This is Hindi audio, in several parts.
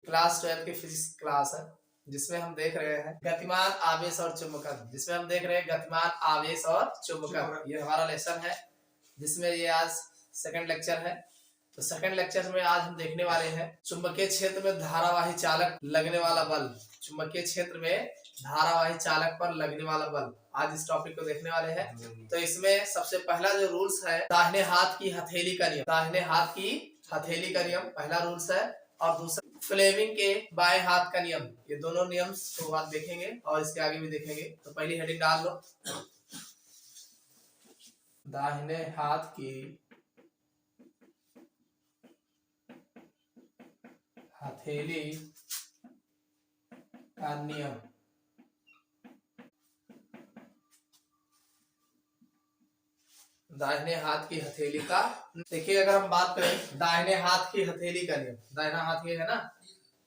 क्लास 12 की फिजिक्स क्लास है जिसमें हम देख रहे हैं गतिमान आवेश और चुंबकन। गतिमान आवेश और चुंबकन ये हमारा लेसन है जिसमें ये आज सेकंड लेक्चर है। तो सेकंड लेक्चर में आज हम देखने वाले हैं चुंबकीय क्षेत्र में धारावाही चालक लगने वाला बल। चुंबकीय क्षेत्र में धारावाही चालक पर लगने वाला बल, आज इस टॉपिक को देखने वाले हैं। तो इसमें सबसे पहला जो रूल्स है दाहिने हाथ की हथेली का नियम। दाहिने हाथ की हथेली का नियम पहला रूल्स है, और दूसरा फ्लेमिंग के बाएं हाथ का नियम। ये दोनों नियम को आज देखेंगे और इसके आगे भी देखेंगे। तो पहली हेडिंग डाल लो, दाहिने हाथ की हथेली का नियम। दाहिने हाथ की हथेली का, देखिए अगर हम बात करें दाहिने हाथ की हथेली का नियम, दाहिना हाथ ये है ना,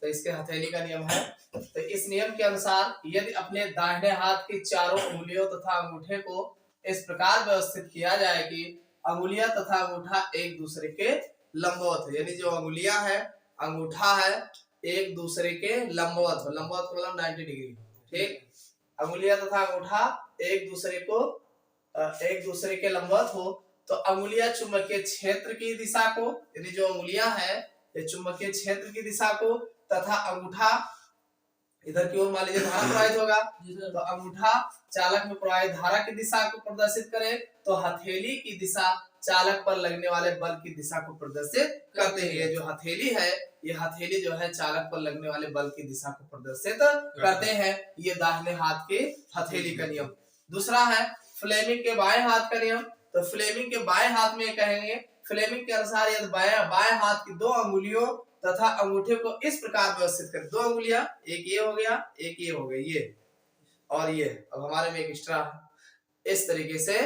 तो इसके हथेली का नियम है। तो इस नियम के अनुसार यदि अपने दाहिने हाथ की चारों उंगलियों तथा अंगूठे को इस प्रकार व्यवस्थित किया जाए कि अंगुलियां तथा अंगूठा एक दूसरे के लंबवत है, यानी जो अंगुलियां है अंगूठा है एक दूसरे के लंबवत हो, लंबवत मतलब 90 डिग्री, ठीक। अंगुलियां तथा अंगूठा एक दूसरे के लंबवत हो तो अंगुलियां चुंबकीय क्षेत्र की दिशा को, यानी जो अंगुलियां है ये चुंबकीय क्षेत्र की दिशा को, तथा अंगूठा इधर की ओर मान लीजिए धारा प्रवाहित होगा तो अंगूठा चालक में प्रवाहित धारा की दिशा को प्रदर्शित करे, तो हथेली की दिशा चालक पर लगने वाले बल की दिशा को प्रदर्शित करते हैं। ये जो हथेली है, ये हथेली जो है चालक पर लगने वाले बल की दिशा को प्रदर्शित करते हैं। ये दाहिने हाथ के हथेली का नियम। दूसरा है फ्लेमिंग के बाएं हाथ का नियम। तो फ्लेमिंग के बाएं हाथ में कहेंगे, फ्लेमिंग के अनुसार यदि बाएं हाथ की दो अंगुलियों तथा अंगूठे को इस प्रकार व्यवस्थित करें, दो अंगुलियां, एक ये हो गया एक ये हो गई, ये और ये, अब हमारे में एक एक्स्ट्रा, इस तरीके से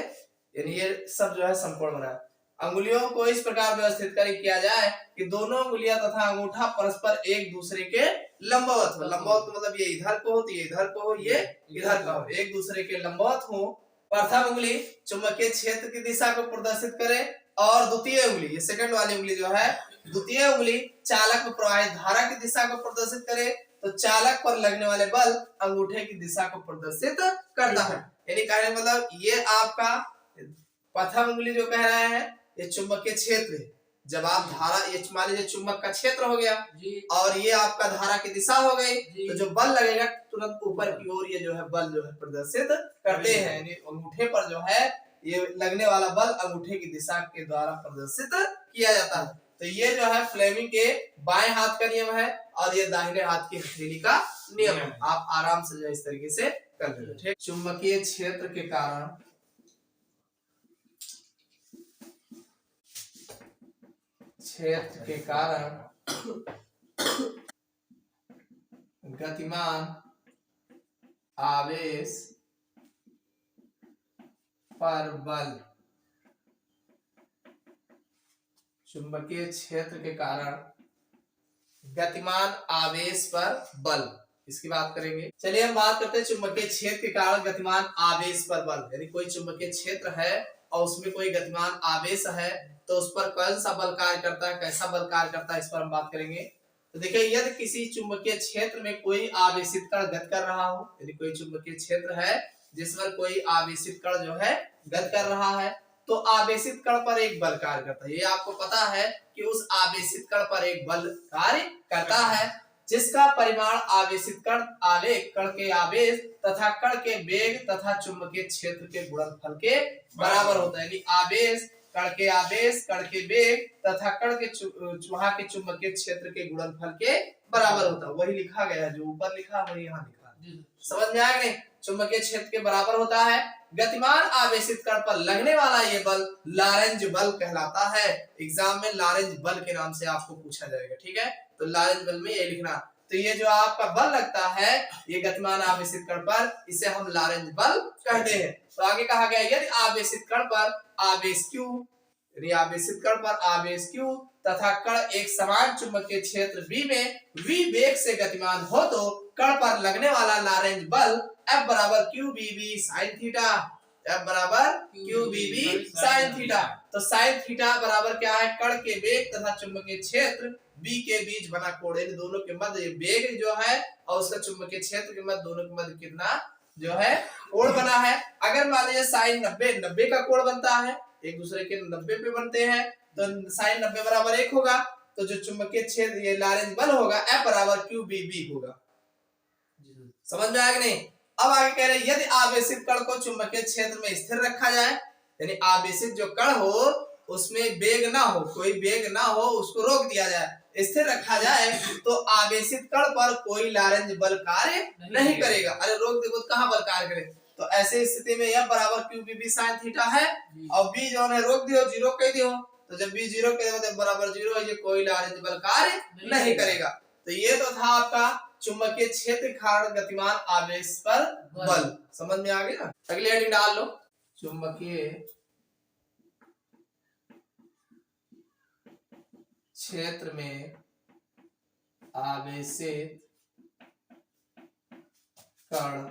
यानी ये सब जो है समकोण बना है। अंगुलियों को इस प्रकार व्यवस्थित किया जाए कि दोनों अंगुलियां तथा अंगूठा परस्पर एक दूसरे के लंबवत हो। लंबवत मतलब ये इधर को हो तो ये इधर को हो, ये इधर का हो, एक दूसरे के लंबवत हो। प्रथम उंगली चुंबकीय क्षेत्र की दिशा को प्रदर्शित करे और द्वितीय उंगली, ये सेकंड वाली उंगली जो है, द्वितीय उंगली चालक में प्रवाहित धारा की दिशा को प्रदर्शित करे, तो चालक पर लगने वाले बल अंगूठे की दिशा को प्रदर्शित करता है। यानी कहने मतलब ये आपका प्रथम उंगली जो कह रहे हैं ये चुंबकीय क्षेत्र है। जब आप धारा, ये मान लीजिए चुंबक का क्षेत्र हो गया और ये आपका धारा की दिशा हो गई, तो जो बल लगेगा तुरंत ऊपर की ओर ये जो है बल जो है प्रदर्शित करते हैं। यानी अंगूठे पर जो है ये लगने वाला बल अंगूठे की दिशा के द्वारा प्रदर्शित किया जाता है। तो ये जो है फ्लेमिंग के बाएं हाथ का नियम है और ये दाहिने हाथ की हथेली का नियम है। आप आराम से जो इस तरीके से कर लेंगे, ठीक। चुंबकीय क्षेत्र के कारण गतिमान आवेश पर बल। चुंबकीय क्षेत्र के कारण गतिमान आवेश पर बल, इसकी बात करेंगे। चलिए हम बात करते हैं चुंबकीय क्षेत्र के कारण गतिमान आवेश पर बल। यानी कोई चुंबकीय क्षेत्र है और उसमें कोई गतिमान आवेश है तो उस पर कौन सा बल कार्य करता है, कैसा बल कार्य करता है, इस पर हम बात करेंगे। तो देखिए यदि किसी चुंबकीय क्षेत्र में कोई आवेशित कण गति कर रहा हो, यदि कोई चुंबकीय क्षेत्र है जिस पर कोई आवेशित कण जो है गति कर रहा है, तो आवेशित कण पर एक बल कार्य करता है। ये आपको पता है कि उस आवेशित कण पर एक बल कार्य करता है जिसका परिमाण आवेशित कण आवेश कण के आवेश तथा कण के वेग तथा चुंबकीय क्षेत्र के गुणनफल के बराबर होता है। यानी आवेश, कण के आवेश, कण के वेग तथा कण के वहां के चुंबकीय क्षेत्र के गुणनफल के बराबर होता है। वही लिखा गया है, जो ऊपर लिखा वही यहाँ लिखा, समझ में आया नहीं? चुंबकीय क्षेत्र के बराबर होता है। गतिमान आवेशित कण पर लगने वाला ये बल लॉरेंज बल कहलाता है। एग्जाम में लॉरेंज बल के नाम से आपको पूछा जाएगा, ठीक है। तो लॉरेंज बल में ये लिखना। तो ये जो आपका बल लगता है ये गतिमान आवेशित कण पर, इसे हम लॉरेंज बल कहते हैं। तो आगे कहा गया यदि आवेशित कण पर आवेश Q, यानी आवेशित कण पर आवेश Q तथा कण एक समान चुंबकीय क्षेत्र V में V वेग से गतिमान हो तो कण पर लगने वाला लॉरेंज बल F बराबर QBB sin थीटा, F बराबर QBB sin थीटा। तो sin थीटा बराबर क्या है, कण के वेग तथा चुंबकीय क्षेत्र बी के बीच बना कोण, इन दोनों के मध्य वेग जो है और उसका चुंबकीय क्षेत्र के मध्य, दोनों के मध्य कितना जो है कोण बना है। अगर मान लीजिए साइन 90 का कोण बनता है, एक दूसरे के 90 पे बनते हैं, तो साइन 90 बराबर 1 होगा, तो जो चुंबकीय क्षेत्र ये लॉरेंज बल होगा F बराबर QBB होगा। समझ में आया कि नहीं? अब आगे कह रहे हैं यदि आवेशित कण को चुंबकीय क्षेत्र में स्थिर रखा जाए, यानी आवेशित जो कण हो उसमें वेग ना हो, कोई वेग ना हो, उसको रोक दिया जाए, स्थिर रखा जाए, तो आवेशित कण पर कोई लॉरेंज बल कार्य नहीं करेगा। अरे रोक देखो तो कहां बल कार्य करे, तो ऐसे स्थिति में F बराबर QBB sin थीटा है, और B जो है रोक दियो, जीरो कह दियो, तो जब B जीरो कह दो बराबर जीरो है, ये कोई लॉरेंज बल कार्य नहीं करेगा। तो ये तो था आपका चुंबकीय क्षेत्र कारण गतिमान आवेश पर बल। समझ में आ गया? अगली हेडिंग डाल लो, चुंबकीय क्षेत्र में आवेशित कण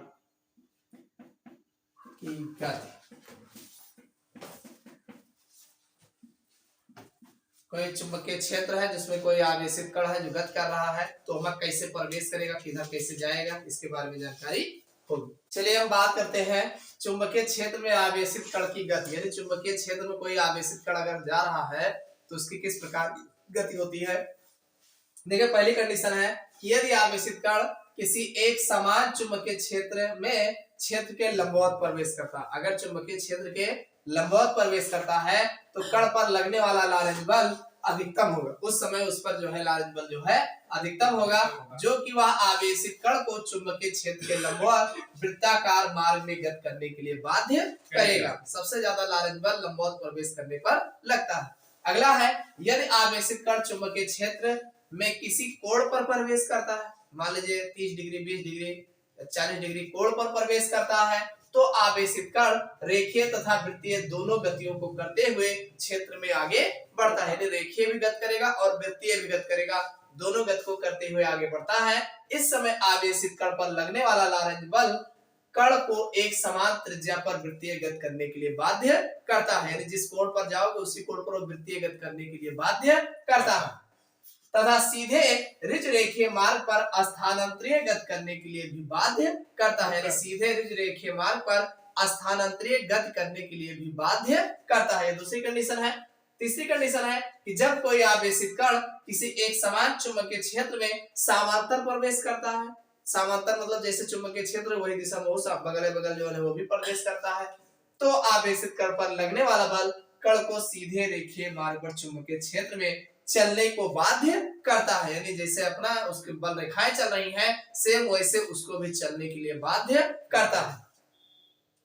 की गति। कोई चुंबकीय क्षेत्र है जिसमें कोई आवेशित कण है जो गति कर रहा है, तो वह कैसे प्रवेश करेगा, किधर कैसे जाएगा, इसके बारे में जानकारी होगी। चलिए हम बात करते हैं चुंबकीय क्षेत्र में आवेशित कण की गति, यानी चुंबकीय क्षेत्र में कोई आवेशित कण अगर जा रहा है तो उसकी किस प्रकार की गति होती है। देखिए पहली कंडीशन है कि यदि आवेशित कण किसी एक समान चुंबकीय क्षेत्र में क्षेत्र के लंबवत प्रवेश करता, अगर चुंबकीय क्षेत्र के लंबवत प्रवेश करता है तो कण पर लगने वाला लॉरेंज बल अधिकतम होगा, उस समय उस पर जो है लॉरेंज बल जो है अधिकतम होगा, जो कि वह आवेशित कण को चुंबकीय क्षेत्र के लंबवत वृत्ताकार मार्ग में गति करने के लिए बाध्य करेगा। सबसे ज्यादा लॉरेंज बल लंबवत प्रवेश करने पर लगता है। अगला है यदि आवेशित कण चुंबकीय क्षेत्र में किसी कोण पर प्रवेश करता है, मान लीजिए 30 डिग्री 20 डिग्री 40 डिग्री कोण पर प्रवेश करता है, तो आवेशित कण रेखीय तथा वृत्तीय दोनों गतियों को करते हुए क्षेत्र में आगे बढ़ता है, रेखीय भी गति करेगा और वृत्तीय भी गति करेगा, दोनों गति को करते हुए आगे बढ़ता है। इस समय आवेशित कण पर लगने वाला लॉरेंज बल कण को एक समान त्रिज्या पर वृत्तीय गति करने के लिए बाध्य करता है, यानी जिस कोण पर जाओगे उसी कोण पर वृत्तीय गति करने के लिए बाध्य करता है, तथा सीधे ऋज रेखीय मार्ग पर स्थानांतरीय गति करने के लिए भी बाध्य करता है, यानी सीधे ऋज रेखीय मार्ग पर स्थानांतरीय गति करने के लिए भी बाध्य करता है। दूसरी कंडीशन है। तीसरी कंडीशन है कि जब कोई आवेशित कण किसी एक समान चुंबकीय क्षेत्र में समांतर प्रवेश करता है, समांतर मतलब जैसे चुंबकीय क्षेत्र वही दिशा में बगल बगल जो है वो भी प्रवेश करता है, तो आवेशित कण पर लगने वाला बल कण को सीधे रेखीय मार्ग पर चुंबकीय क्षेत्र में चलने को बाध्य करता है, यानी जैसे अपना उसके बल रेखाएं चल रही हैं सेम वैसे उसको भी चलने के लिए बाध्य करता है।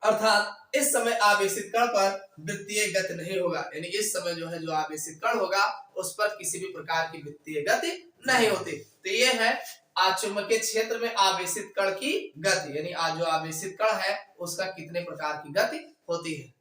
अर्थात इस समय आवेशित कण पर वृत्तीय गति नहीं होगा, यानी इस समय जो है जो आवेशित कण होगा उस पर किसी भी प्रकार की वृत्तीय गति नहीं होती। तो ये है चुंबकीय क्षेत्र में आवेशित कण की गति, यानी जो आवेशित कण है उसका कितने प्रकार की गति होती है।